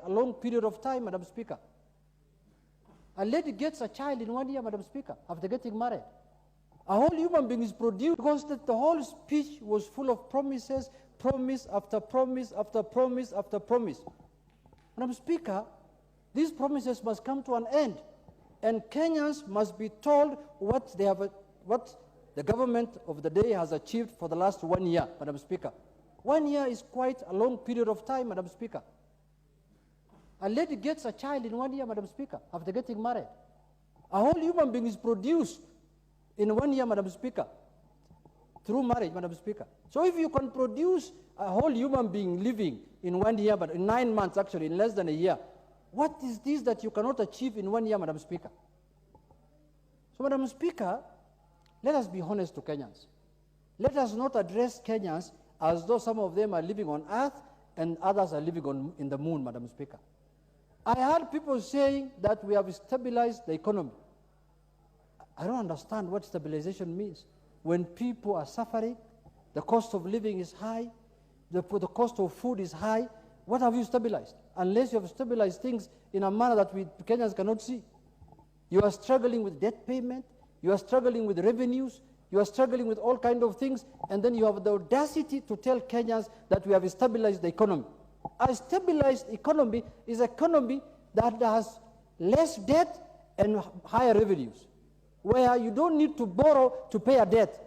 a long period of time, Madam Speaker. A lady gets a child in 1 year, Madam Speaker, after getting married. A whole human being is produced because the whole speech was full of promises, promise after promise after promise after promise. Madam Speaker, these promises must come to an end, and Kenyans must be told what the government of the day has achieved for the last 1 year, Madam Speaker. 1 year is quite a long period of time, Madam Speaker. A lady gets a child in 1 year, Madam Speaker, after getting married. A whole human being is produced in 1 year, Madam Speaker, through marriage, Madam Speaker. So if you can produce a whole human being living in 1 year, but in 9 months actually, in less than a year, what is this that you cannot achieve in 1 year, Madam Speaker? So, Madam Speaker, let us be honest to Kenyans. Let us not address Kenyans as though some of them are living on earth and others are living in the moon, Madam Speaker. I heard people saying that we have stabilized the economy. I don't understand what stabilization means. When people are suffering, the cost of living is high, the cost of food is high, what have you stabilized? Unless you have stabilized things in a manner that we Kenyans cannot see. You are struggling with debt payment, you are struggling with revenues, you are struggling with all kinds of things, and then you have the audacity to tell Kenyans that we have stabilized the economy. A stabilized economy is an economy that has less debt and higher revenues, where you don't need to borrow to pay a debt.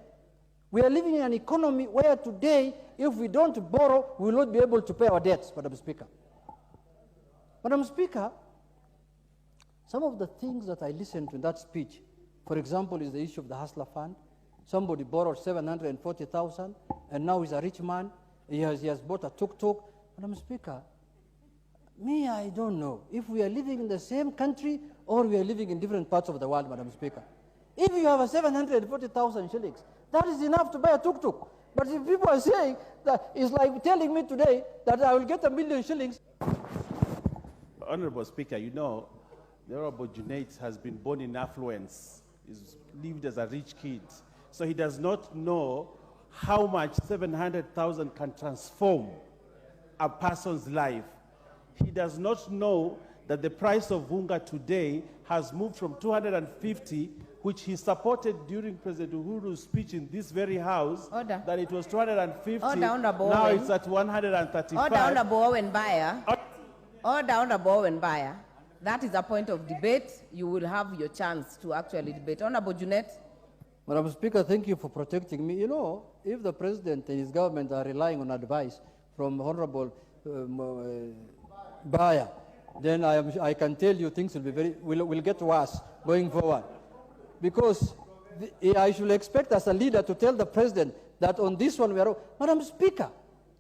We are living in an economy where today, if we don't borrow, we will not be able to pay our debts, Madam Speaker. Madam Speaker, some of the things that I listened to in that speech, for example, is the issue of the Hustler Fund. Somebody borrowed 740,000, and now he's a rich man. He has bought a tuk-tuk. Madam Speaker, I don't know if we are living in the same country or we are living in different parts of the world, Madam Speaker. If you have a 740,000 shillings, that is enough to buy a tuk-tuk. But if people are saying that, it's like telling me today that I will get 1 million shillings. Honorable Speaker, you know, the Honorable Junet has been born in affluence. He's lived as a rich kid. So he does not know how much 700,000 can transform a person's life. He does not know that the price of unga today has moved from 250, which he supported during President Uhuru's speech in this very house, Order. that it was 250, Honorable now Owen. it's at 135. Order, Honorable Owen Buyer. Order, Honorable Owen Buyer. That is a point of debate. You will have your chance to actually debate. Honorable Junet. Madam Speaker, thank you for protecting me. You know, if the President and his government are relying on advice from Honorable Buyer, then I can tell you things will get worse going forward. Because I should expect as a leader to tell the President that on this one we are... Madam Speaker,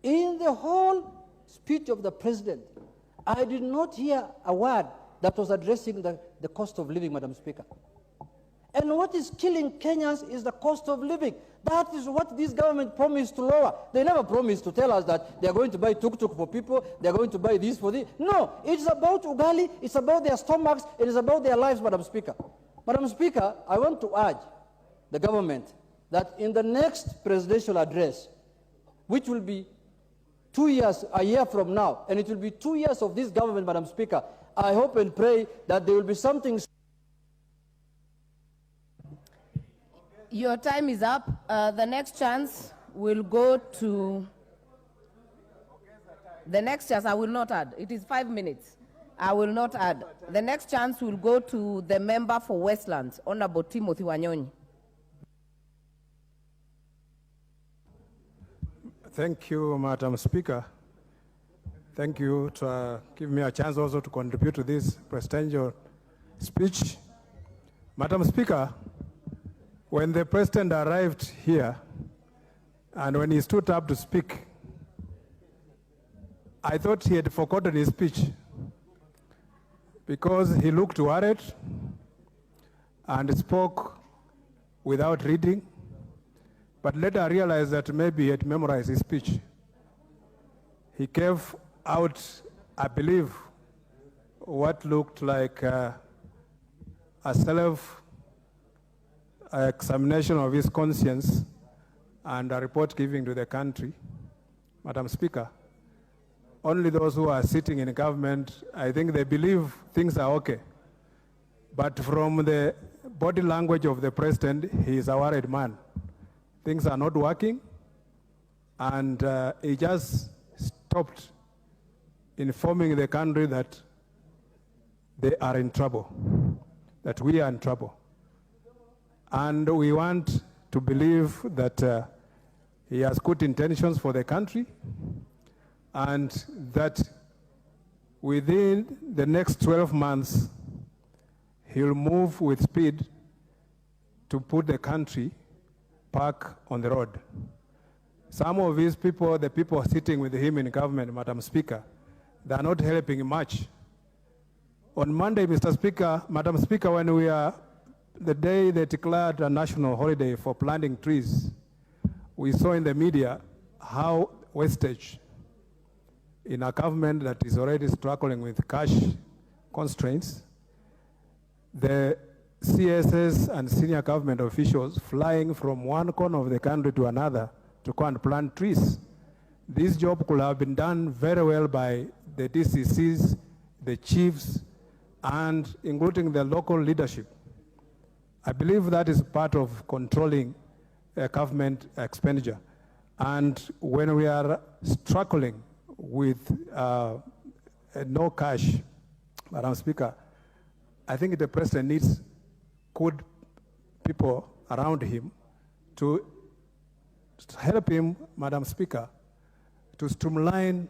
in the whole speech of the President, I did not hear a word that was addressing the cost of living, Madam Speaker. And what is killing Kenyans is the cost of living. That is what this government promised to lower. They never promised to tell us that they are going to buy tuk-tuk for people, they are going to buy this for this. No, it's about ugali, it's about their stomachs, it is about their lives, Madam Speaker. Madam Speaker, I want to urge the government that in the next presidential address, which will be 2 years, a year from now, and it will be 2 years of this government, Madam Speaker, I hope and pray that there will be something... Your time is up. The next chance will go to... The next chance, I will not add. It is 5 minutes. I will not add. The next chance will go to the member for Westlands, Honorable Timothy Wanyonyi. Thank you, Madam Speaker. Thank you to give me a chance also to contribute to this presidential speech. Madam Speaker, when the President arrived here and when he stood up to speak, I thought he had forgotten his speech because he looked worried and spoke without reading. But later I realized that maybe he had memorized his speech. He gave out, I believe, what looked like a self-examination of his conscience and a report giving to the country. Madam Speaker, only those who are sitting in government, I think they believe things are okay. But from the body language of the president, he is a worried man. Things are not working, and he just stopped informing the country that they are in trouble, that we are in trouble. And we want to believe that he has good intentions for the country, and that within the next 12 months, he'll move with speed to put the country back on the road. Some of these people, the people sitting with him in government, Madam Speaker, they are not helping much. On Monday, Mr. Speaker, Madam Speaker, when we are, the day they declared a national holiday for planting trees, we saw in the media how wastage in a government that is already struggling with cash constraints, the CSS and senior government officials flying from one corner of the country to another to go and plant trees. This job could have been done very well by the DCCs, the chiefs, and including the local leadership. I believe that is part of controlling government expenditure. And when we are struggling with no cash, Madam Speaker, I think the president needs good people around him to help him, Madam Speaker, to streamline